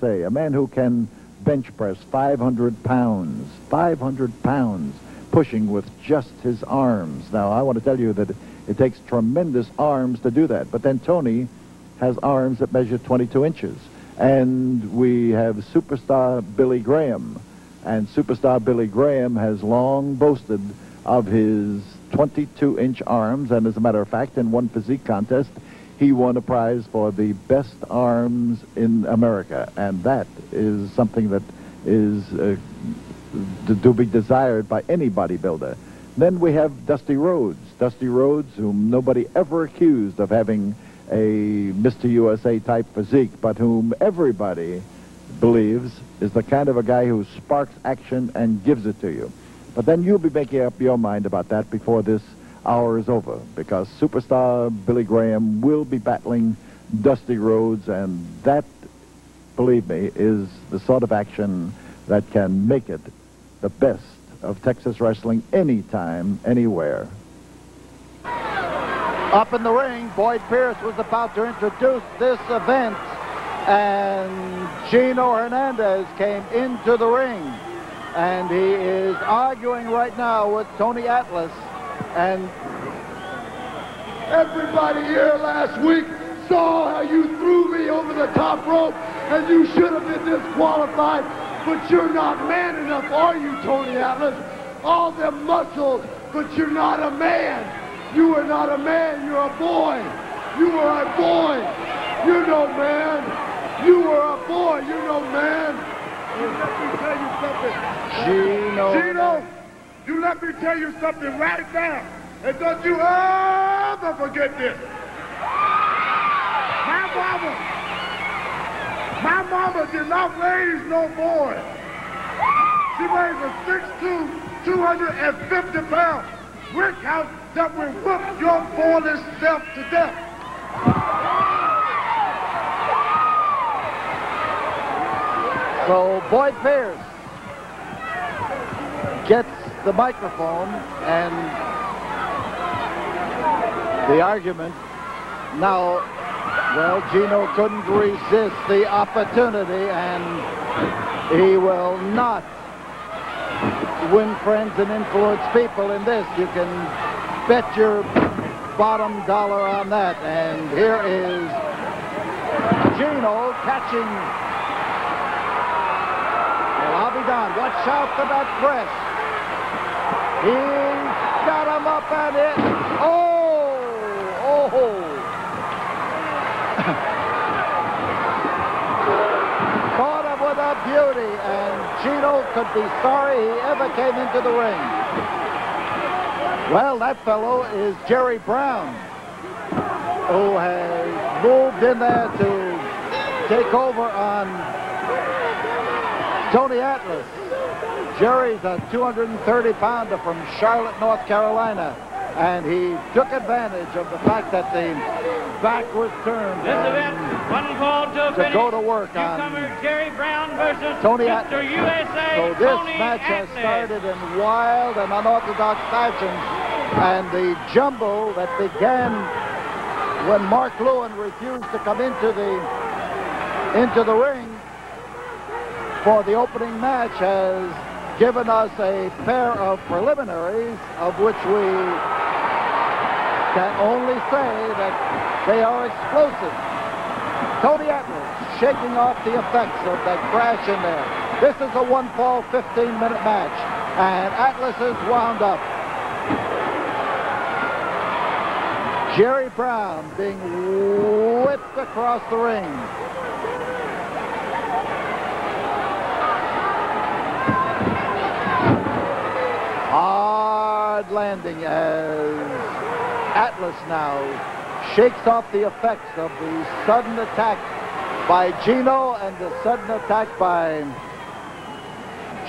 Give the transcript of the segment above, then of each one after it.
say, a man who can bench press 500 pounds, 500 pounds, pushing with just his arms. Now, I want to tell you that it takes tremendous arms to do that. But then Tony has arms that measure 22 inches. And we have superstar Billy Graham. And superstar Billy Graham has long boasted of his 22-inch arms. And as a matter of fact, in one physique contest, he won a prize for the best arms in America. And that is something that is to be desired by any bodybuilder. Then we have Dusty Rhodes. Dusty Rhodes, whom nobody ever accused of having a Mr. USA type physique, but whom everybody believes is the kind of a guy who sparks action and gives it to you. But then you'll be making up your mind about that before this hour is over, because superstar Billy Graham will be battling Dusty Rhodes, and that, believe me, is the sort of action that can make it the best of Texas wrestling anytime, anywhere. Up in the ring, Boyd Pierce was about to introduce this event, and Gino Hernandez came into the ring, and he is arguing right now with Tony Atlas. And everybody here last week saw how you threw me over the top rope, and you should have been disqualified, but you're not man enough, are you, Tony Atlas? All them muscles, but you're not a man. You are not a man, you're a boy. You are a boy. You're no man. You are a boy, you're no man. Let me tell you something. Gino, you let me tell you something right now. And don't you ever forget this. My mama did not raise no boy. She raised a 6'2", 250 pound brick house that will whoop your boyish self to death. So Boyd Pierce gets the microphone, and the argument now, well, Gino couldn't resist the opportunity, and he will not win friends and influence people in this. You can bet your bottom dollar on that. And here is Gino catching. Well, I'll be darned. Watch out for that press. He's got him up and it. Oh! Caught him with a beauty, and Gino could be sorry he ever came into the ring. Well, that fellow is Jerry Brown, who has moved in there to take over on Tony Atlas. Jerry's a 230-pounder from Charlotte, North Carolina, and he took advantage of the fact that the back was turned. This event, one called to go to work on Jerry Brown versus Tony Mr. Atlas. USA. So this Tony match has Atlas. started in wild and unorthodox fashion, and the jumble that began when Mark Lewin refused to come into the ring for the opening match has given us a pair of preliminaries of which we can only say that they are explosive. Tony Atlas shaking off the effects of that crash in there. This is a one-fall, 15-minute match, and Atlas is wound up. Jerry Brown being whipped across the ring. Hard landing as Atlas now shakes off the effects of the sudden attack by Gino and the sudden attack by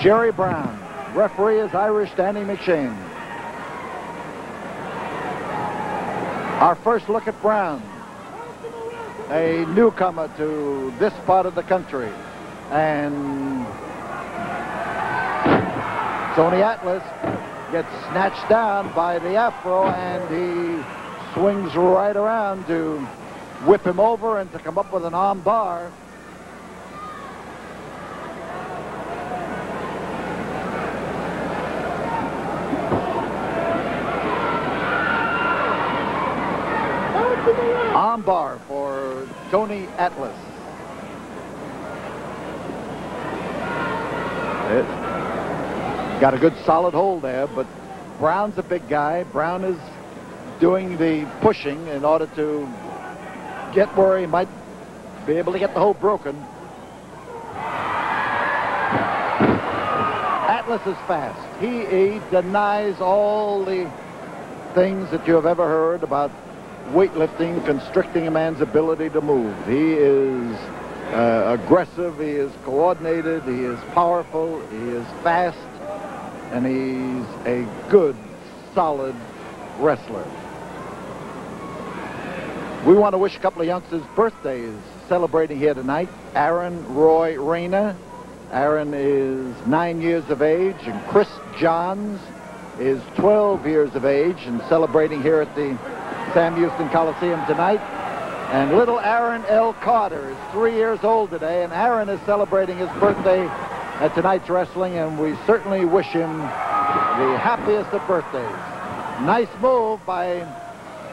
Jerry Brown. Referee is Irish Danny McShane. Our first look at Brown, a newcomer to this part of the country. And Tony Atlas gets snatched down by the Afro, and he swings right around to whip him over and to come up with an arm bar. arm bar for Tony Atlas. It got a good solid hold there, but Brown's a big guy. Brown is doing the pushing in order to get where he might be able to get the hold broken. Atlas is fast. He denies all the things that you have ever heard about weightlifting constricting a man's ability to move. He is aggressive, he is coordinated, he is powerful, he is fast, and he's a good, solid wrestler. We want to wish a couple of youngsters birthdays celebrating here tonight. Aaron Roy Reyna. Aaron is 9 years of age, and Chris Johns is 12 years of age and celebrating here at the Sam Houston Coliseum tonight. And little Aaron L. Carter is 3 years old today, and Aaron is celebrating his birthday at tonight's wrestling, and we certainly wish him the happiest of birthdays. Nice move by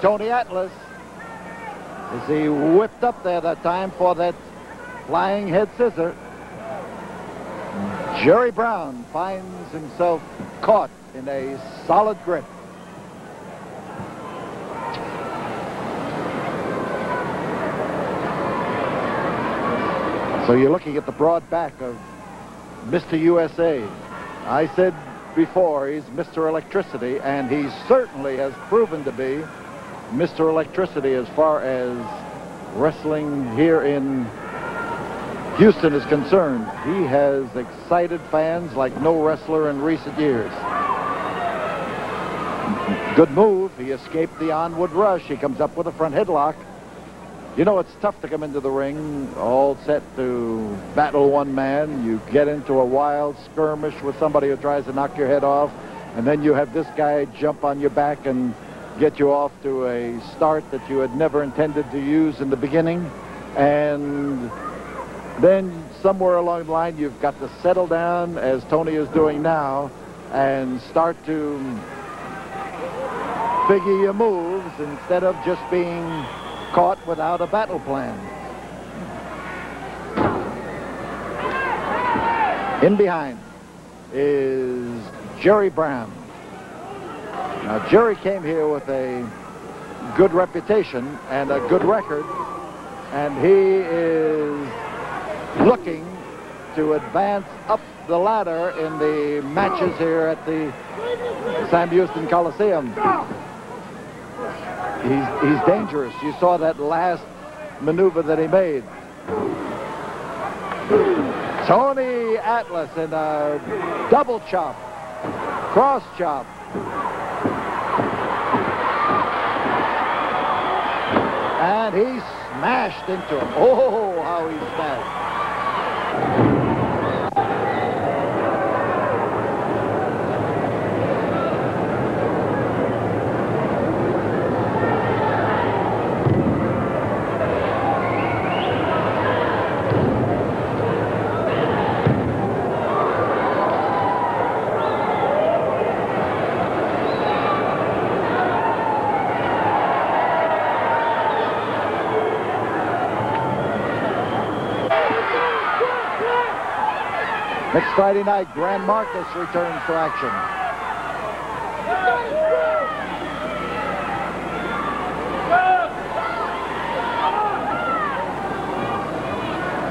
Tony Atlas as he whipped up there that time for that flying head scissor. Jerry Brown finds himself caught in a solid grip. So you're looking at the broad back of Mr. USA. I said before, he's Mr. Electricity, and he certainly has proven to be Mr. Electricity as far as wrestling here in Houston is concerned. He has excited fans like no wrestler in recent years. Good move. He escaped the onward rush. He comes up with a front headlock. You know, it's tough to come into the ring all set to battle one man. You get into a wild skirmish with somebody who tries to knock your head off, and then you have this guy jump on your back and get you off to a start that you had never intended to use in the beginning. And then somewhere along the line, you've got to settle down, as Tony is doing now, and start to figure your moves instead of just being caught without a battle plan. In behind is Jerry Brown. Now, Jerry came here with a good reputation and a good record, and he is looking to advance up the ladder in the matches here at the Sam Houston Coliseum. He's dangerous. You saw that last maneuver that he made. Tony Atlas in a double chop, cross chop. And he smashed into him. Oh, how he smashed. Next Friday night, Grand Marcus returns to action.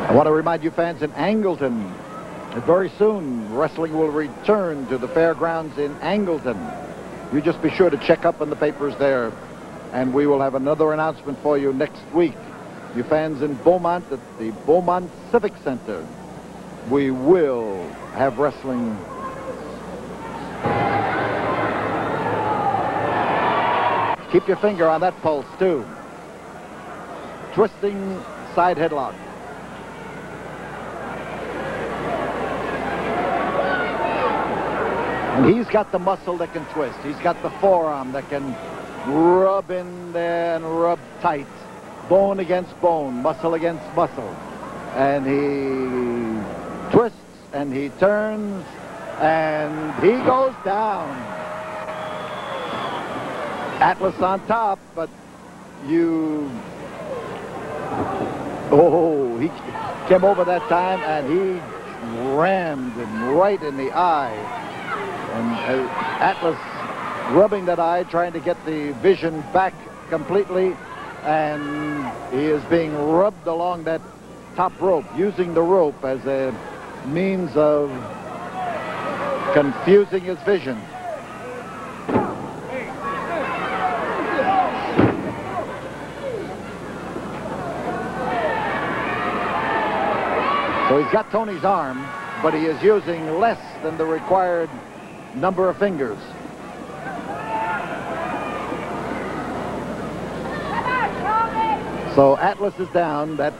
I want to remind you fans in Angleton that very soon wrestling will return to the fairgrounds in Angleton. You just be sure to check up on the papers there, and we will have another announcement for you next week. You fans in Beaumont at the Beaumont Civic Center, we will have wrestling. Keep your finger on that pulse, too. Twisting side headlock. And he's got the muscle that can twist. He's got the forearm that can rub in there and rub tight. Bone against bone, muscle against muscle. And he twists, and he turns, and he goes down. Atlas on top, but you Oh, he came over that time, and he rammed him right in the eye. And Atlas rubbing that eye, trying to get the vision back completely, and he is being rubbed along that top rope, using the rope as a means of confusing his vision. So he's got Tony's arm, but he is using less than the required number of fingers. So Atlas is down, that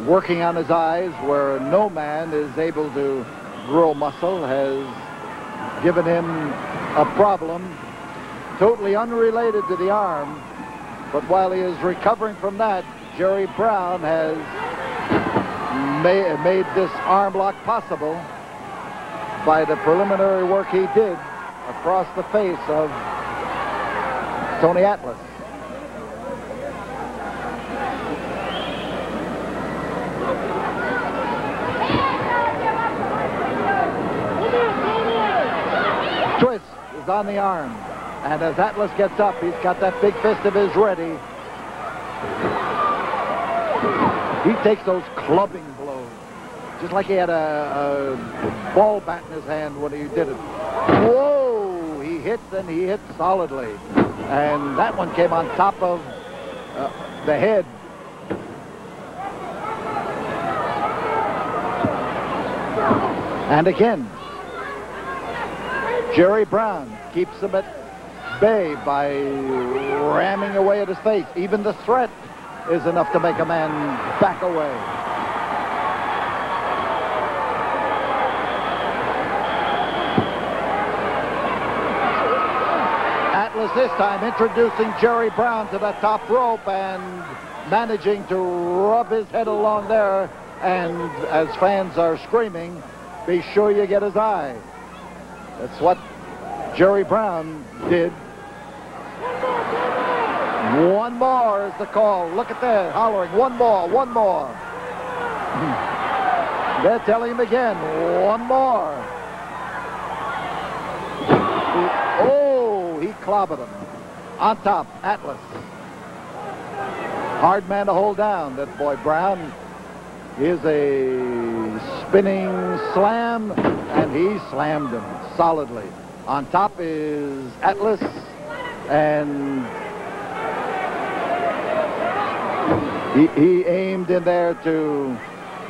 working on his eyes where no man is able to grow muscle has given him a problem totally unrelated to the arm. But while he is recovering from that, Jerry Brown has made this arm lock possible by the preliminary work he did across the face of Tony Atlas. Twist is on the arm, and as Atlas gets up, he's got that big fist of his ready. He takes those clubbing blows, just like he had a ball bat in his hand when he did it. Whoa! He hits, and he hits solidly. And that one came on top of the head. And again, Jerry Brown keeps him at bay by ramming away at his face. Even the threat is enough to make a man back away. Atlas this time introducing Jerry Brown to the top rope and managing to rub his head along there. And as fans are screaming, be sure you get his eye. That's what Jerry Brown did. One more is the call. Look at that, hollering, one more, one more. They're telling him again, one more. Oh, he clobbered him. On top, Atlas. Hard man to hold down, that boy Brown. Here's a spinning slam, and he slammed him solidly. On top is Atlas, and he aimed in there to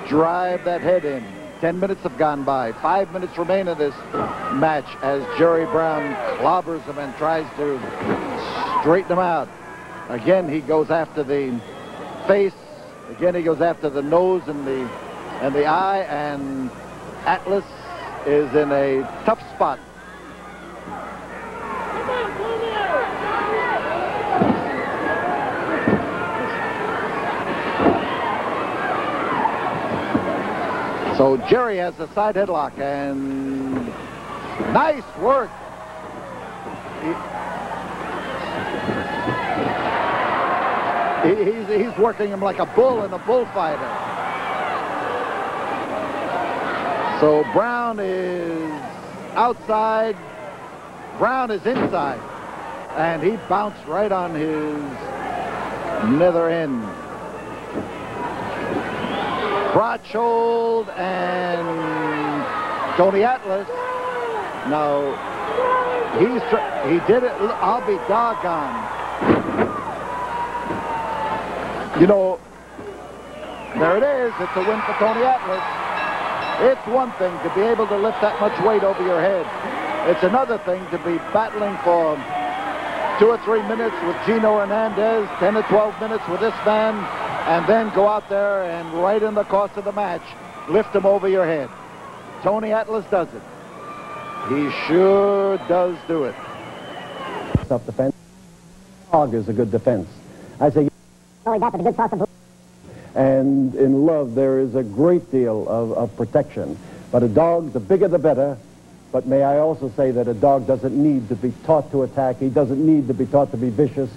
drive that head in. 10 minutes have gone by. 5 minutes remain in this match as Jerry Brown clobbers him and tries to straighten him out. Again, he goes after the face. Again, he goes after the nose and the eye, and Atlas is in a tough spot. So Jerry has a side headlock, and nice work. He's working him like a bull in a bullfighter. So Brown is outside, Brown is inside, and he bounced right on his nether end. Crotch hold, and Tony Atlas. Now, he did it. I'll be doggone. You know, there it is. It's a win for Tony Atlas. It's one thing to be able to lift that much weight over your head. It's another thing to be battling for 2 or 3 minutes with Gino Hernandez, 10 or 12 minutes with this man, and then go out there and right in the course of the match, lift him over your head. Tony Atlas does it. He sure does do it. Self-defense. Dog is a good defense. I say, only that's a good source of. and in love there is a great deal of protection. But a dog, the bigger the better. But may I also say that a dog doesn't need to be taught to attack. He doesn't need to be taught to be vicious.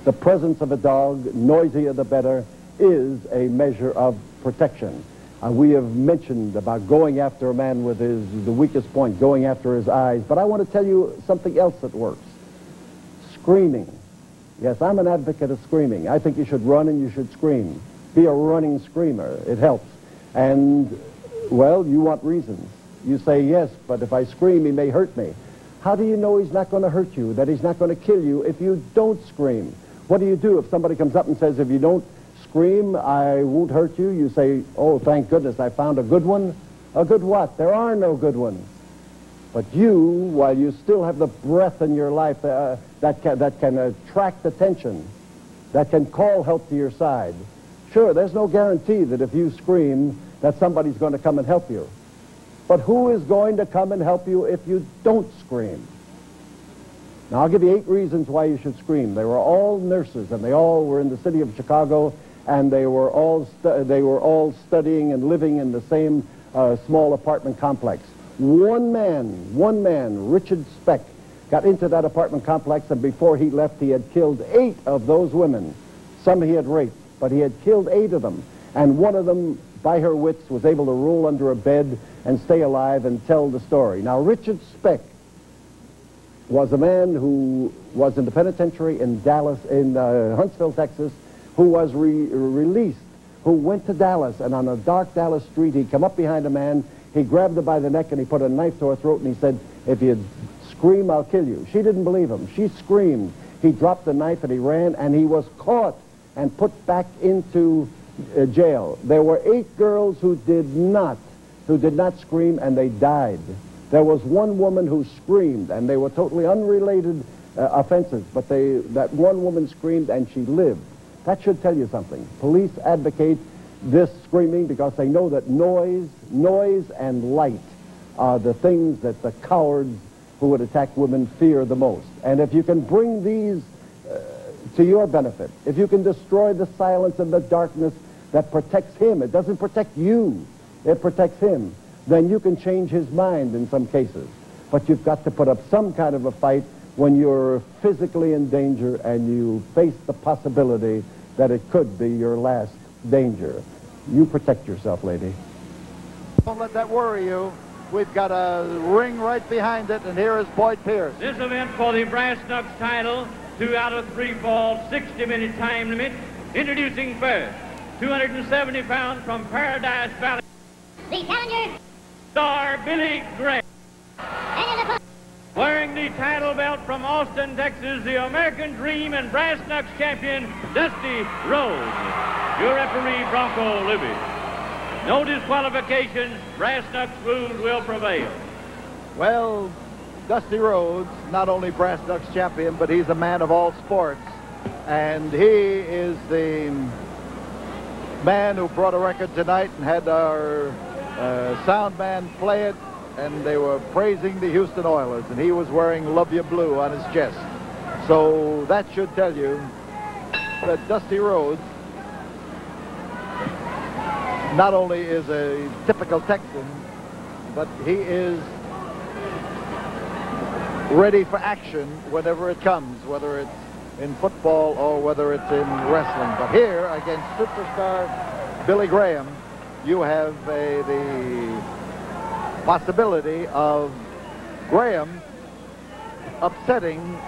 The presence of a dog, noisier the better, is a measure of protection. We have mentioned about going after a man with the weakest point, going after his eyes, but I want to tell you something else that works. Screaming. Yes, I'm an advocate of screaming. I think you should run and you should scream. Be a running screamer. It helps. And, well, you want reasons. You say, yes, but if I scream, he may hurt me. How do you know he's not going to hurt you, that he's not going to kill you if you don't scream? What do you do if somebody comes up and says, if you don't scream, I won't hurt you? You say, oh, thank goodness, I found a good one. A good what? There are no good ones. But you, while you still have the breath in your life that can attract attention, that can call help to your side. Sure, there's no guarantee that if you scream that somebody's going to come and help you. But who is going to come and help you if you don't scream? Now, I'll give you 8 reasons why you should scream. They were all nurses, and they all were in the city of Chicago, and they were all studying and living in the same small apartment complex. One man, Richard Speck, got into that apartment complex, and before he left, he had killed 8 of those women. Some he had raped, but he had killed 8 of them. And one of them, by her wits, was able to roll under a bed and stay alive and tell the story. Now, Richard Speck was a man who was in the penitentiary in Dallas, in Huntsville, Texas, who was released, who went to Dallas, and on a dark Dallas street, he'd come up behind a man, he grabbed her by the neck, and he put a knife to her throat, and he said, if you scream, I'll kill you. She didn't believe him. She screamed. He dropped the knife, and he ran, and he was caught and put back into jail. There were 8 girls who did not scream, and they died. There was one woman who screamed, and they were totally unrelated offenses, but that one woman screamed, and she lived. That should tell you something. Police advocate this screaming because they know that noise and light are the things that the cowards who would attack women fear the most. And if you can bring these to your benefit, if you can destroy the silence and the darkness that protects him, it doesn't protect you, it protects him, then you can change his mind in some cases. But you've got to put up some kind of a fight when you're physically in danger and you face the possibility that it could be your last danger. You protect yourself, lady. Don't let that worry you. We've got a ring right behind it, and here is Boyd Pierce. This event for the brass knucks title, 2 out of 3 falls, 60-minute time limit. Introducing first, 270 pounds from Paradise Valley, The challenger, star Billy Graham. and in the Wearing the title belt from Austin, Texas, the American Dream and brass knucks champion, Dusty Rhodes. Your referee, Bronco Libby. No disqualifications, brass knucks rules will prevail. Well, Dusty Rhodes, not only brass knucks champion, but he's a man of all sports. And he is the man who brought a record tonight and had our sound man play it, and they were praising the Houston Oilers, and he was wearing Love You Blue on his chest. So that should tell you that Dusty Rhodes not only is a typical Texan, but he is ready for action whenever it comes, whether it's in football or whether it's in wrestling. But here, against superstar Billy Graham, you have the possibility of Graham upsetting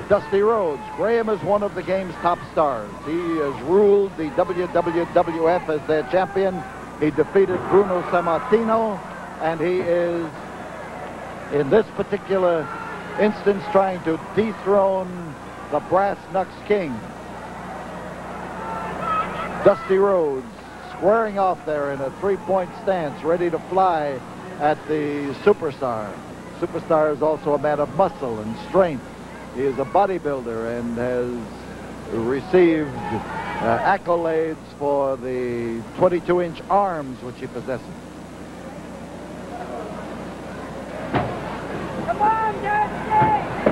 Dusty Rhodes. Graham is one of the game's top stars. He has ruled the WWF as their champion. He defeated Bruno Sammartino, and he is, in this particular instance, trying to dethrone the Brass Knucks King. Dusty Rhodes squaring off there in a 3-point stance, ready to fly at the superstar. Superstar is also a man of muscle and strength. He is a bodybuilder and has received accolades for the 22-inch arms which he possesses. Come on, Dusty!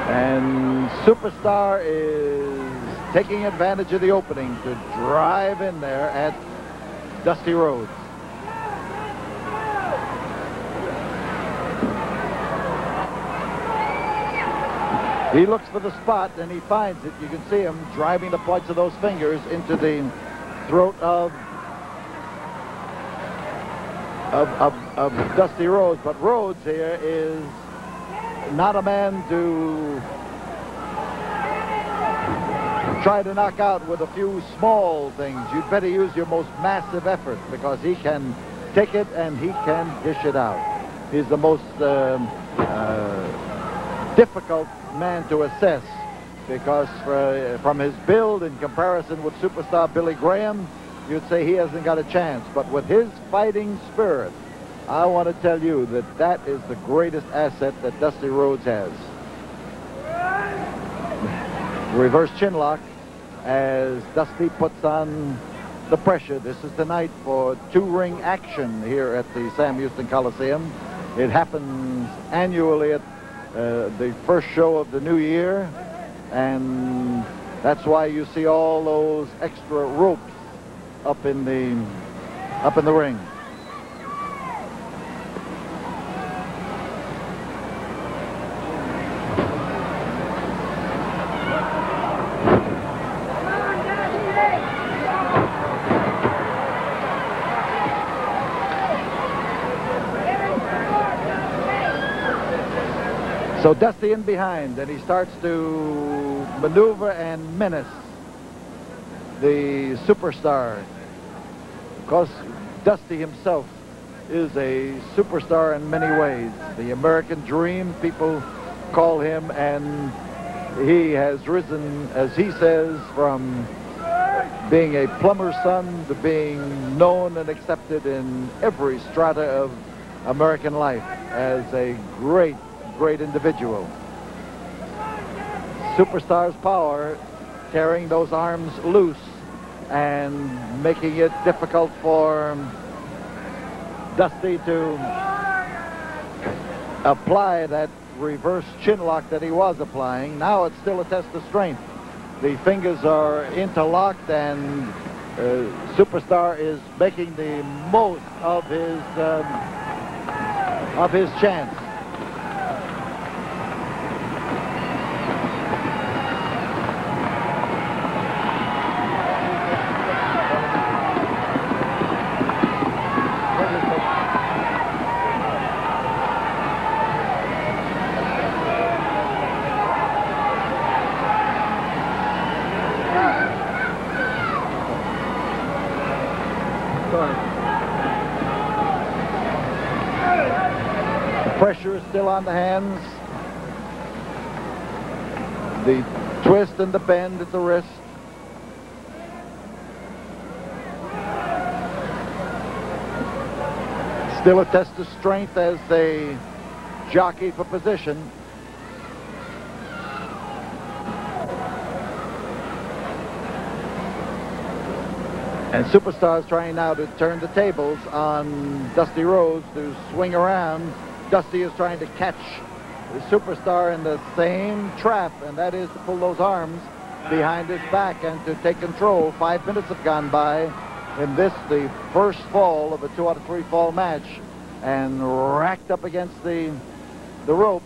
And Superstar is taking advantage of the opening to drive in there at Dusty Rhodes. He looks for the spot, and he finds it. You can see him driving the points of those fingers into the throat of Dusty Rhodes. But Rhodes here is not a man to try to knock out with a few small things. You'd better use your most massive effort, because he can take it and he can dish it out. He's the most difficult man to assess, because from his build in comparison with superstar Billy Graham, you'd say he hasn't got a chance. But with his fighting spirit, I want to tell you that that is the greatest asset that Dusty Rhodes has. Reverse chinlock as Dusty puts on the pressure. This is the night for two-ring action here at the Sam Houston Coliseum. It happens annually at the first show of the new year, and that's why you see all those extra ropes up in the ring. So Dusty in behind, and he starts to maneuver and menace the superstar. Of course, Dusty himself is a superstar in many ways. The American Dream, people call him, and he has risen, as he says, from being a plumber's son to being known and accepted in every strata of American life as a great individual. Superstar's power, tearing those arms loose and making it difficult for Dusty to apply that reverse chinlock that he was applying. Now it's still a test of strength. The fingers are interlocked, and Superstar is making the most of his chance. Pressure is still on the hands. The twist and the bend at the wrist. Still a test of strength as they jockey for position. And Superstar is trying now to turn the tables on Dusty Rhodes to swing around. Dusty is trying to catch the Superstar in the same trap, and that is to pull those arms behind his back and to take control. 5 minutes have gone by in this, the first fall of a 2 out of 3 fall match, and racked up against the rope.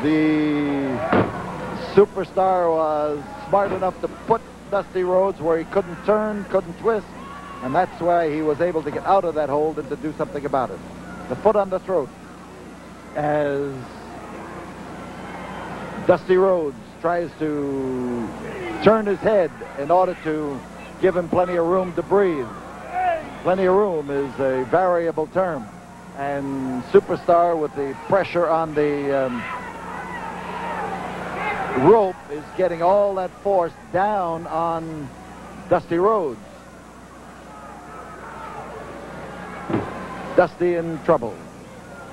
The Superstar was smart enough to put Dusty Rhodes where he couldn't turn, couldn't twist, and that's why he was able to get out of that hold and to do something about it. The foot on the throat as Dusty Rhodes tries to turn his head in order to give him plenty of room to breathe. Plenty of room is a variable term, and Superstar, with the pressure on the rope, is getting all that force down on Dusty Rhodes. Dusty in trouble,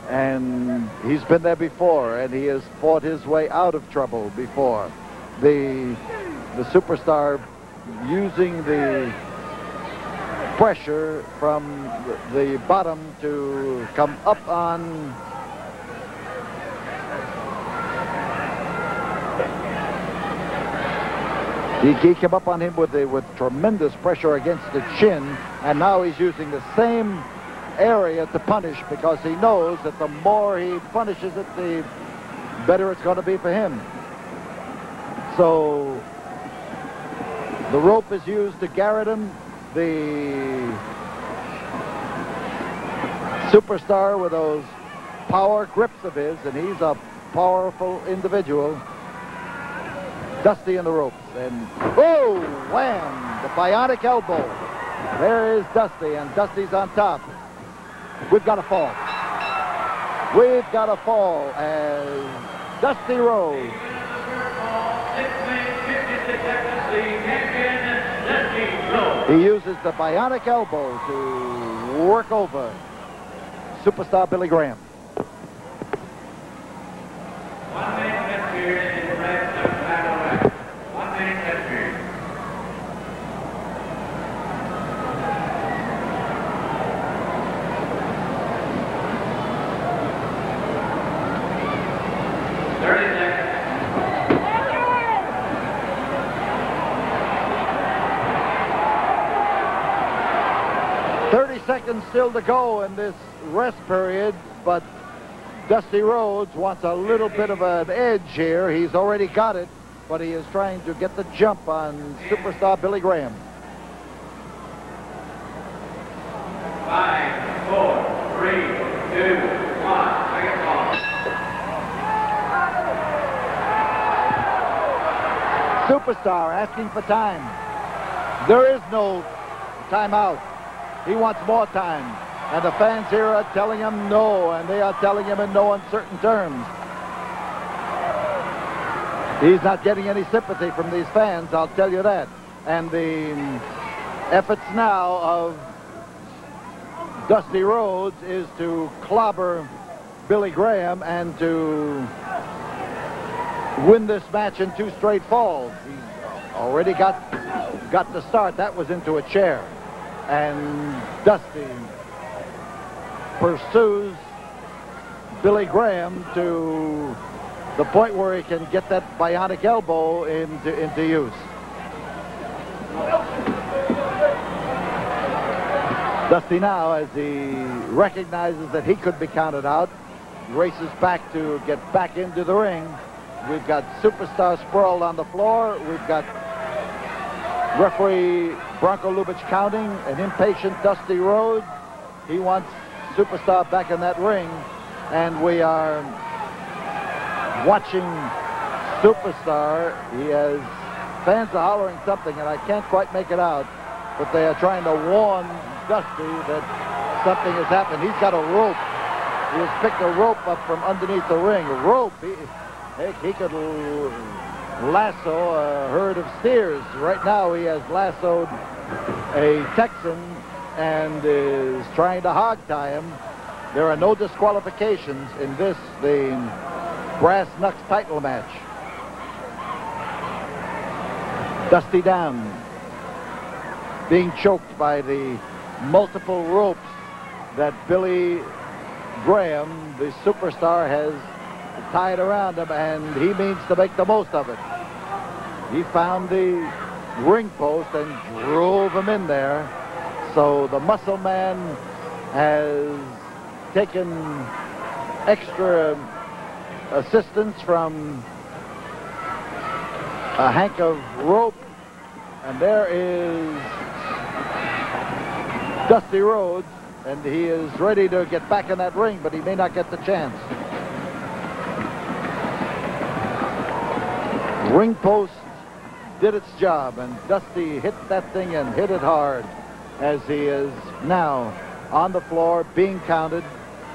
and he's been there before, and he has fought his way out of trouble before. The Superstar using the pressure from the bottom to come up on he came up on him with tremendous pressure against the chin, and now he's using the same area to punish, because he knows that the more he punishes it, the better it's going to be for him. So the rope is used to garrote him. The Superstar with those power grips of his, and he's a powerful individual. Dusty in the ropes, and oh, wham! The bionic elbow. There is Dusty, and Dusty's on top. We've got a fall. We've got a fall as Dusty Rhodes. He uses the bionic elbow to work over Superstar Billy Graham. 1 minute test period in the brass knuckle title match. 1 minute test period. Seconds still to go in this rest period, but Dusty Rhodes wants a little bit of an edge here. He's already got it, but he is trying to get the jump on Superstar Billy Graham. 5, 4, 3, 2, 1. Second ball. Superstar asking for time. There is no timeout. He wants more time. And the fans here are telling him no, and they are telling him in no uncertain terms. He's not getting any sympathy from these fans, I'll tell you that. And the efforts now of Dusty Rhodes is to clobber Billy Graham and to win this match in 2 straight falls. He's already got the start. That was into a chair. And Dusty pursues Billy Graham to the point where he can get that bionic elbow into use. Dusty now, as he recognizes that he could be counted out, races back to get back into the ring. We've got Superstar sprawled on the floor. We've got referee Bronco Lubitsch counting, an impatient Dusty Rhodes. He wants Superstar back in that ring, and we are watching Superstar. He has fans are hollering something, and I can't quite make it out, but they are trying to warn Dusty that something has happened. He's got a rope. He has picked a rope up from underneath the ring. A rope. He could lasso a herd of steers. Right now he has lassoed a Texan and is trying to hog tie him. There are no disqualifications in this, the Brass Knucks title match. Dusty down, being choked by the multiple ropes that Billy Graham, the Superstar, has tied around him, and he means to make the most of it. He found the ring post and drove him in there. So the muscle man has taken extra assistance from a hank of rope, and there is Dusty Rhodes, and he is ready to get back in that ring, but he may not get the chance. Ring post did its job, and Dusty hit that thing and hit it hard, as he is now on the floor being counted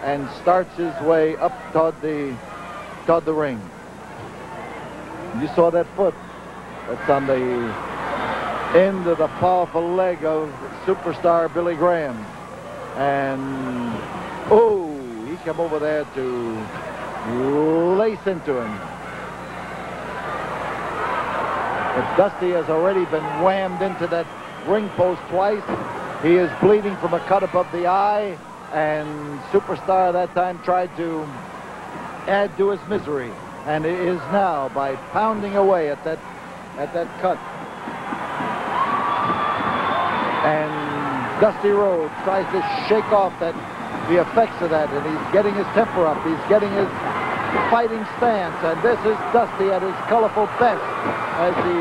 and starts his way up toward the ring. You saw that foot. That's on the end of the powerful leg of Superstar Billy Graham. And oh, he came over there to lace into him. But Dusty has already been whammed into that ring post twice. He is bleeding from a cut above the eye, and Superstar that time tried to add to his misery, and it is now by pounding away at that cut. And Dusty Rhodes tries to shake off the effects of that, and he's getting his temper up. He's getting his fighting stance, and this is Dusty at his colorful best as he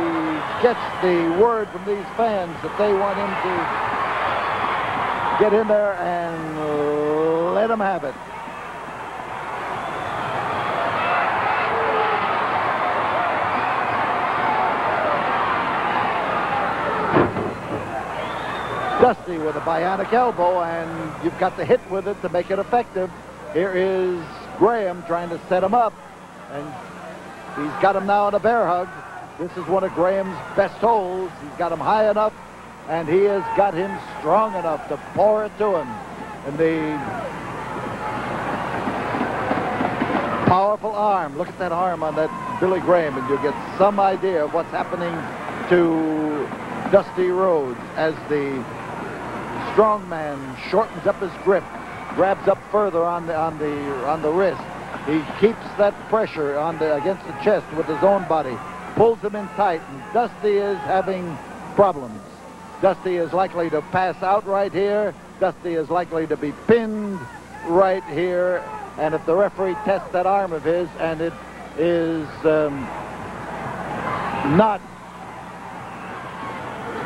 gets the word from these fans that they want him to get in there and let him have it. Dusty with a bionic elbow, and you've got to hit with it to make it effective. Here is Graham trying to set him up, and he's got him now in a bear hug. This is one of Graham's best holds. He's got him high enough, and he has got him strong enough to pour it to him. And the powerful arm, look at that arm on that Billy Graham, and you'll get some idea of what's happening to Dusty Rhodes as the strong man shortens up his grip, grabs up further on the wrist. He keeps that pressure against the chest with his own body, pulls him in tight, and Dusty is having problems. Dusty is likely to pass out right here. Dusty is likely to be pinned right here. And if the referee tests that arm of his and it is not,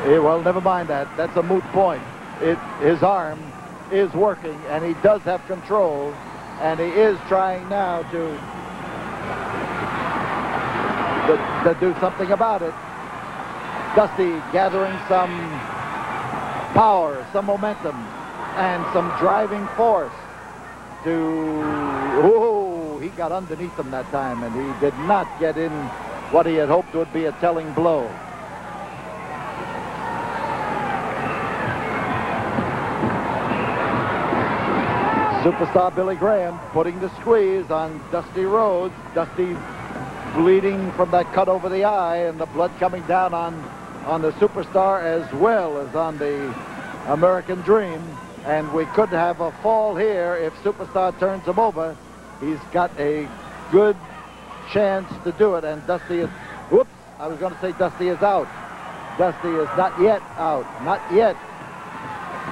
well, never mind that. That's a moot point. His arm is working, and he does have control, and he is trying now to do something about it. Dusty gathering some power, some momentum, and some driving force he got underneath him that time, and he did not get in what he had hoped would be a telling blow. Superstar Billy Graham putting the squeeze on Dusty Rhodes. Dusty bleeding from that cut over the eye, and the blood coming down on the Superstar as well as on the American Dream. And we could have a fall here if Superstar turns him over. He's got a good chance to do it, and Dusty is, whoops, I was going to say Dusty is out. Dusty is not yet out, not yet.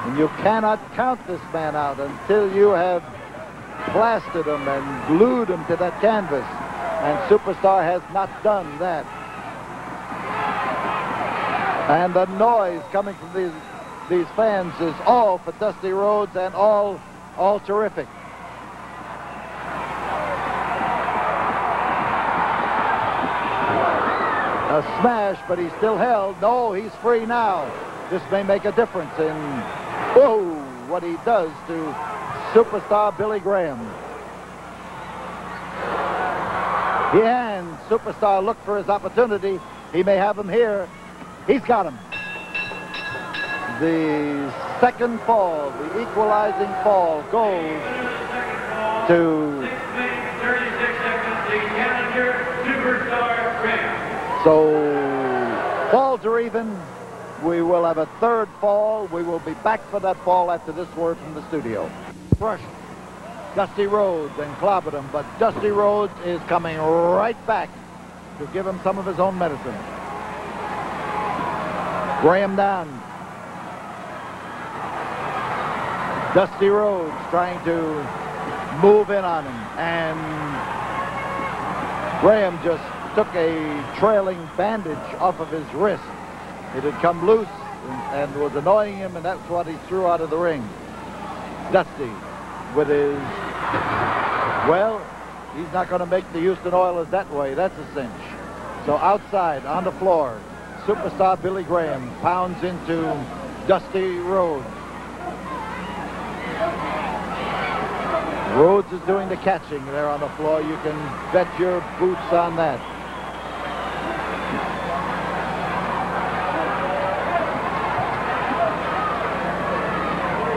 And you cannot count this man out until you have plastered him and glued him to that canvas. And Superstar has not done that. And the noise coming from these fans is all for Dusty Rhodes and all terrific. A smash, but he's still held. No, he's free now. This may make a difference in what he does to Superstar Billy Graham. And Superstar looked for his opportunity. He may have him here. He's got him. The second fall, the equalizing fall, goes to 36 seconds, the challenger, Superstar Graham. So falls are even. We will have a third fall. We will be back for that fall after this word from the studio. Brushed Dusty Rhodes and clobbered him, but Dusty Rhodes is coming right back to give him some of his own medicine. Graham down. Dusty Rhodes trying to move in on him, and Graham just took a trailing bandage off of his wrist. It had come loose and was annoying him, and that's what he threw out of the ring. Dusty with his, well, he's not going to make the Houston Oilers that way. That's a cinch. So outside on the floor, Superstar Billy Graham pounds into Dusty Rhodes. Rhodes is doing the catching there on the floor. You can bet your boots on that.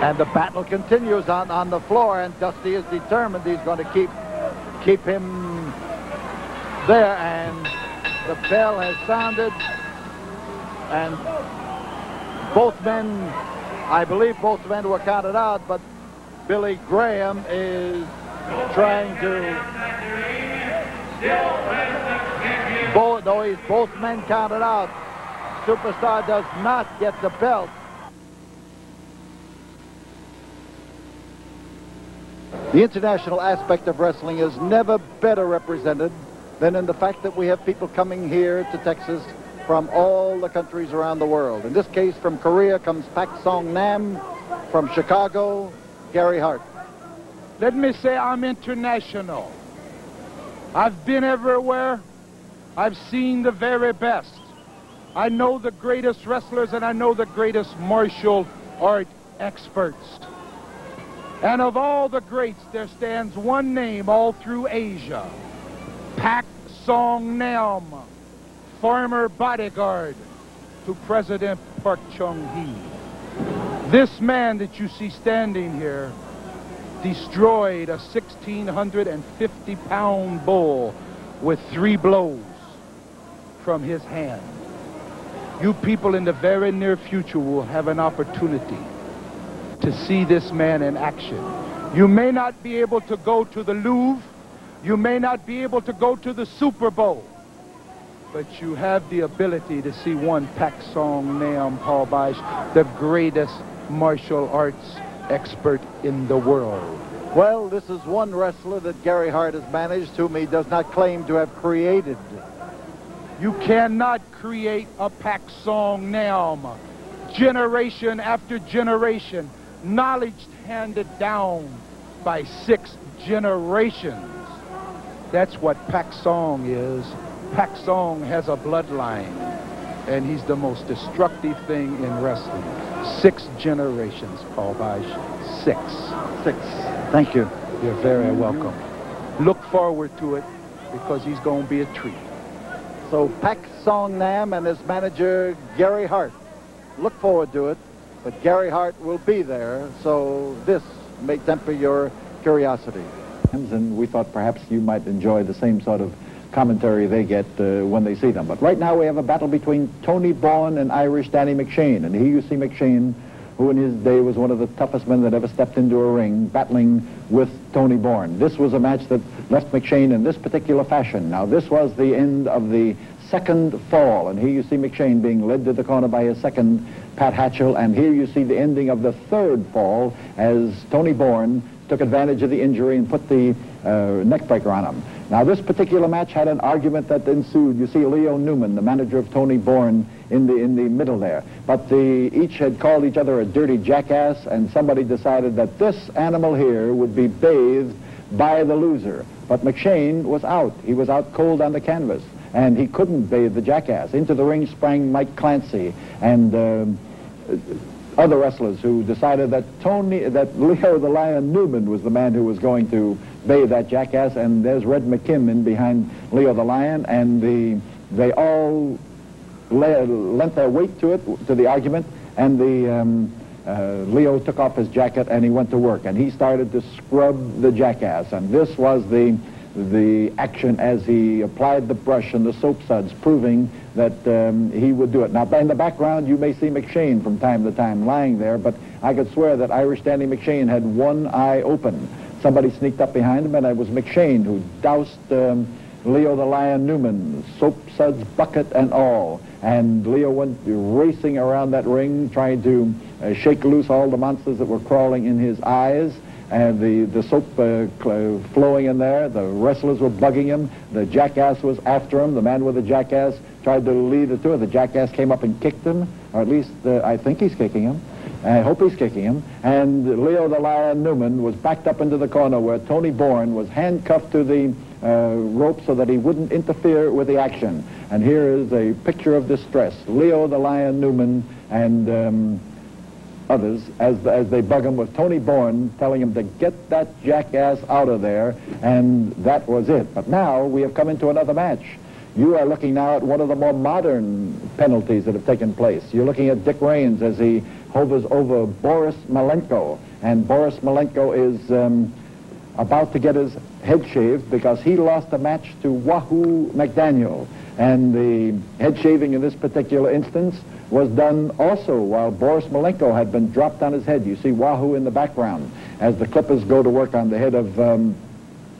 And the battle continues on the floor, and Dusty is determined he's going to keep him there, and the bell has sounded, and both men, I believe both men were counted out, but Billy Graham is trying to both men counted out. Superstar does not get the belt. The international aspect of wrestling is never better represented than in the fact that we have people coming here to Texas from all the countries around the world. In this case, from Korea comes Pak Song Nam, from Chicago, Gary Hart. Let me say I'm international. I've been everywhere. I've seen the very best. I know the greatest wrestlers and I know the greatest martial art experts. And of all the greats, there stands one name all through Asia. Pak Song Nam, former bodyguard to President Park Chung-hee. This man that you see standing here destroyed a 1,650-pound bull with 3 blows from his hand. You people in the very near future will have an opportunity to see this man in action. You may not be able to go to the Louvre, you may not be able to go to the Super Bowl, but you have the ability to see one Pak Song Nam Paul Baish, the greatest martial arts expert in the world. Well, this is one wrestler that Gary Hart has managed, whom he does not claim to have created. You cannot create a Pak Song Nam. Generation after generation, knowledge handed down by 6 generations. That's what Pak Song is. Pak Song has a bloodline, and he's the most destructive thing in wrestling. 6 generations, Paul Baish. 6. 6. Thank you. You're very welcome. Look forward to it, because he's going to be a treat. So Pak Song Nam and his manager, Gary Hart. Look forward to it, but Gary Hart will be there, so this may temper your curiosity. And we thought perhaps you might enjoy the same sort of commentary they get when they see them. But right now we have a battle between Tony Bourne and Irish Danny McShane. And here you see McShane, who in his day was one of the toughest men that ever stepped into a ring, battling with Tony Bourne. This was a match that left McShane in this particular fashion. Now this was the end of the second fall, and here you see McShane being led to the corner by his second, Pat Hatchell, and here you see the ending of the third fall as Tony Bourne took advantage of the injury and put the neck breaker on him. Now this particular match had an argument that ensued. You see Leo Newman, the manager of Tony Bourne, in the middle there. But each had called each other a dirty jackass, and somebody decided that this animal here would be bathed by the loser. But McShane was out. He was out cold on the canvas, and he couldn't bathe the jackass. Into the ring sprang Mike Clancy and other wrestlers who decided that Leo the Lion Newman was the man who was going to bathe that jackass, and there's Red McKim in behind Leo the Lion, and they all lent their weight to the argument, and Leo took off his jacket and he went to work, and he started to scrub the jackass, and this was the action as he applied the brush and the soap suds, proving that he would do it. Now, in the background, you may see McShane from time to time lying there, but I could swear that Irish Danny McShane had one eye open. Somebody sneaked up behind him, and it was McShane who doused Leo the Lion Newman, soap suds, bucket, and all. And Leo went racing around that ring, trying to shake loose all the monsters that were crawling in his eyes. And the soap flowing in there. The wrestlers were bugging him. The jackass was after him. The man with the jackass tried to lead the two. The jackass came up and kicked him, or at least I think he's kicking him. I hope he's kicking him. And Leo the Lion Newman was backed up into the corner where Tony Bourne was handcuffed to the rope so that he wouldn't interfere with the action. And here is a picture of distress. Leo the Lion Newman and others as they bug him, with Tony Bourne telling him to get that jackass out of there, and that was it. But now we have come into another match. You are looking now at one of the more modern penalties that have taken place. You're looking at Dick Raines as he hovers over Boris Malenko, and Boris Malenko is about to get his head shaved because he lost a match to Wahoo McDaniel, and the head shaving in this particular instance was done also while Boris Malenko had been dropped on his head. You see Wahoo in the background as the clippers go to work on the head of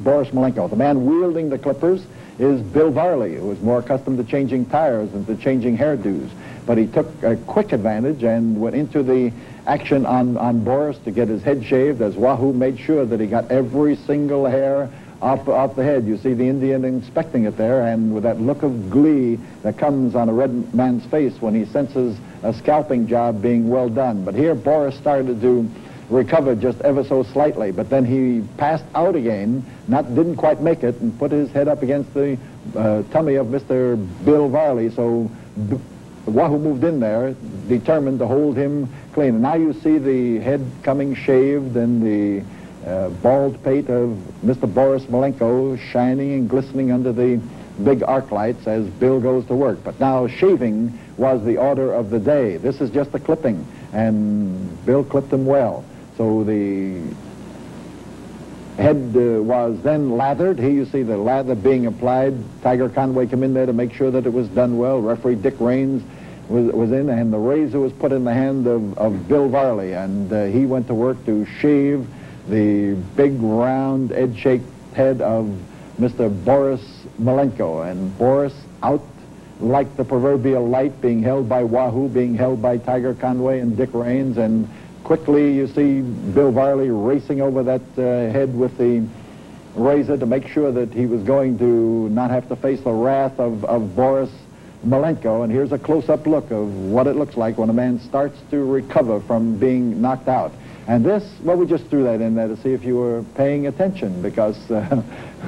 Boris Malenko. The man wielding the clippers is Bill Varley, who is more accustomed to changing tires than to changing hairdos. But he took a quick advantage and went into the action on Boris to get his head shaved, as Wahoo made sure that he got every single hair off the head. You see the Indian inspecting it there, and with that look of glee that comes on a red man's face when he senses a scalping job being well done. But here Boris started to recover just ever so slightly, but then he passed out again, didn't quite make it, and put his head up against the tummy of Mr. Bill Varley. So Wahoo moved in there, determined to hold him clean. And now you see the head coming shaved and the bald pate of Mr. Boris Malenko shining and glistening under the big arc lights as Bill goes to work. But now shaving was the order of the day. This is just a clipping, and Bill clipped him well. So the head was then lathered. Here you see the lather being applied. Tiger Conway came in there to make sure that it was done well. Referee Dick Raines was in, and the razor was put in the hand of Bill Varley, and he went to work to shave the big, round, edge-shaped head of Mr. Boris Malenko. And Boris, out like the proverbial light, being held by Wahoo, being held by Tiger Conway and Dick Raines, and quickly you see Bill Varley racing over that head with the razor to make sure that he was going to not have to face the wrath of Boris Malenko. And here's a close-up look of what it looks like when a man starts to recover from being knocked out. And this, well, we just threw that in there to see if you were paying attention, because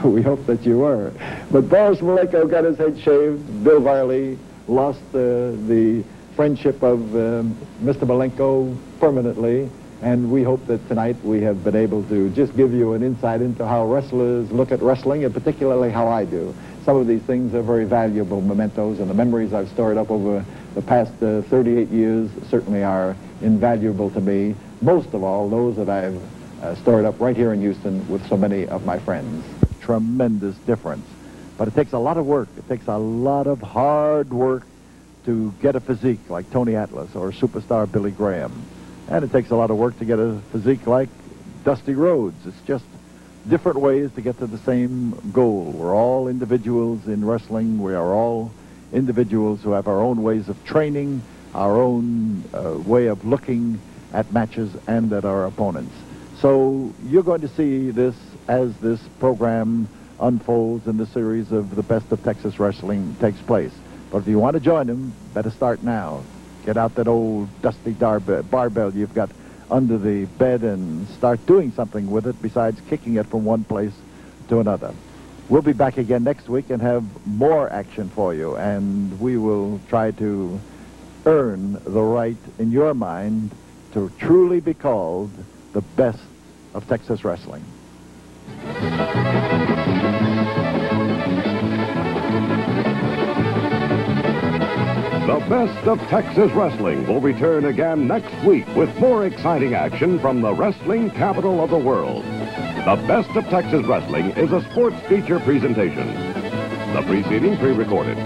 we hope that you were. But Boris Malenko got his head shaved. Bill Varley lost the friendship of Mr. Malenko permanently. And we hope that tonight we have been able to just give you an insight into how wrestlers look at wrestling, and particularly how I do. Some of these things are very valuable mementos, and the memories I've stored up over the past 38 years certainly are invaluable to me. Most of all, those that I've stored up right here in Houston with so many of my friends. Tremendous difference. But it takes a lot of work. It takes a lot of hard work to get a physique like Tony Atlas or superstar Billy Graham. And it takes a lot of work to get a physique like Dusty Rhodes. It's just different ways to get to the same goal. We're all individuals in wrestling. We are all individuals who have our own ways of training, our own way of looking at matches and at our opponents. So you're going to see this as this program unfolds and the series of the Best of Texas Wrestling takes place. But if you want to join them, better start now. Get out that old dusty barbell you've got under the bed and start doing something with it besides kicking it from one place to another. We'll be back again next week and have more action for you, and we will try to earn the right in your mind to truly be called the best of Texas wrestling. The Best of Texas Wrestling will return again next week with more exciting action from the wrestling capital of the world. The Best of Texas Wrestling is a sports feature presentation. The preceding pre-recorded.